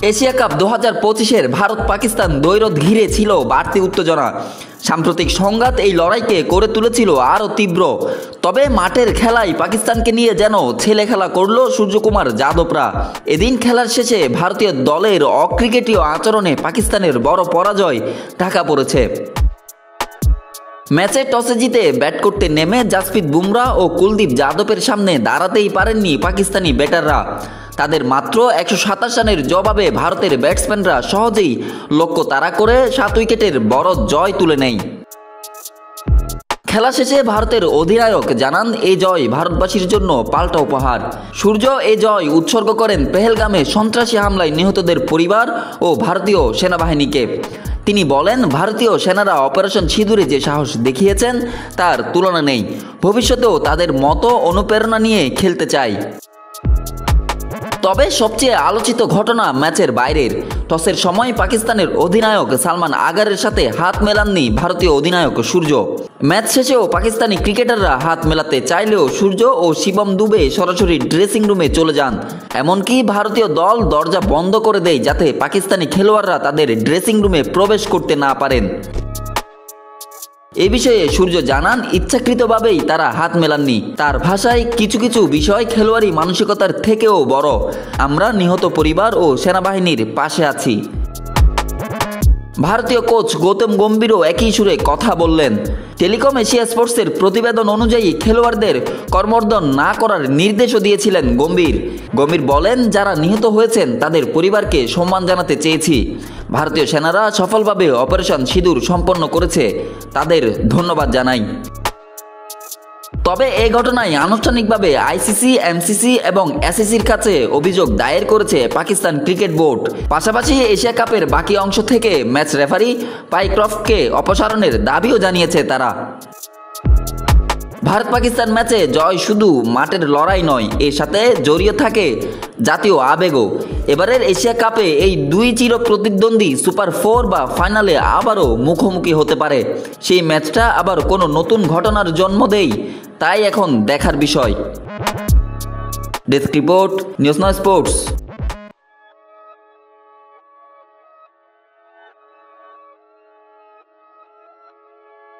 Asia cup 2025-এর Bharat Pakistan দ্বৈরথ ঘিরে ছিল বাড়তি উত্তেজনা। সাম্প্রতিক সংঘাত এই লড়াইকে করে তুলেছিল আরও তীব্র। তবে মাঠের খেলায় পাকিস্তানকে নিয়ে যেন ছেলে খেলা করল সূর্যকুমার যাদবরা। এদিন খেলার শেষে ভারতীয় দলের অক্রিকেটীয় আচরণে পাকিস্তানের বড় পরাজয় ঢাকা পড়েছে। ম্যাচে টসে জিতে ব্যাট করতে নেমে জাসপ্রীত বুমরা ও কুলদীপ যাদবের সামনে দাঁড়াতেই পারেননি পাকিস্তানি ব্যাটাররা। তাদের মাত্র 127 রানের জবাবে ভারতের ব্যাটসম্যানরা সহজেই লক্ষ্য তাড়া করে 7 উইকেটের বড় জয় তুলে নেয়। খেলা শেষে ভারতের অধিনায়ক জানান, এই জয় ভারতবাসীর জন্য পাল্টা উপহার। সূর্য এই জয় উৎসর্গ করেন পেহেলগামে সন্ত্রাসী হামলায় নিহতদের পরিবার ও ভারতীয় সেনাবাহিনীকে। তিনি বলেন, ভারতীয় সেনারা অপারেশন সিঁদুরে যে সাহস দেখিয়েছেন তার তুলনা নেই। ভবিষ্যতেও তাদের মতো অনুপ্রেরণা নিয়ে খেলতে চাই। তবে সবচেয়ে আলোচিত ঘটনা ম্যাচের বাইরের। টসের সময় পাকিস্তানের অধিনায়ক সালমান আগারের সাথে হাত মেলাননি ভারতীয় অধিনায়ক সূর্য। ম্যাচ শেষেও পাকিস্তানি ক্রিকেটাররা হাত মেলাতে চাইলেও সূর্য ও শিবম দুবে সরাসরি ড্রেসিং রুমে চলে যান। এমনকি ভারতীয় দল দরজা বন্ধ করে দেয় যাতে পাকিস্তানি খেলোয়াড়রা তাদের ড্রেসিং রুমে প্রবেশ করতে না পারেন। এ বিষয়ে সূর্য জানান, ইচ্ছাকৃতভাবেই তারা হাত মেলাননি। তার ভাষায়, কিছু কিছু বিষয় খেলোয়াড়ি মানসিকতার থেকেও বড়। আমরা নিহত পরিবার ও সেনাবাহিনীর পাশে আছি। ভারতীয় কোচ গৌতম গম্ভীরও একই সুরে কথা বললেন। টেলিকম এশিয়া স্পোর্টসের প্রতিবেদন অনুযায়ী খেলোয়াড়দের কর্মর্দন না করার নির্দেশও দিয়েছিলেন গম্ভীর। গম্ভীর বলেন, যারা নিহত হয়েছেন তাদের পরিবারকে সম্মান জানাতে চেয়েছি। ভারতীয় সেনারা সফলভাবে অপারেশন সিঁদুর সম্পন্ন করেছে, তাদের ধন্যবাদ জানাই। তবে এই ঘটনায় আনুষ্ঠানিকভাবে আইসিসি, এমসিসি এবং এসিসির কাছে অভিযোগ দায়ের করেছে পাকিস্তান ক্রিকেট বোর্ড। পাশাপাশি এশিয়া কাপের বাকি অংশ থেকে ম্যাচ রেফারি পাইক্রফটকে অপসারণের দাবিও জানিয়েছে তারা। ভারত পাকিস্তান ম্যাচে জয় শুধু মাঠের লড়াই নয়, এর সাথে জড়িয়ে থাকে জাতীয় আবেগও। এবারের এশিয়া কাপে এই দুই চির প্রতিদ্বন্দ্বী সুপার 4 বা ফাইনালে আবারও মুখোমুখি হতে পারে। সেই ম্যাচটা আবার কোনো নতুন ঘটনার জন্ম দেয়, তাই এখন দেখার বিষয়। Desk report, news now sports.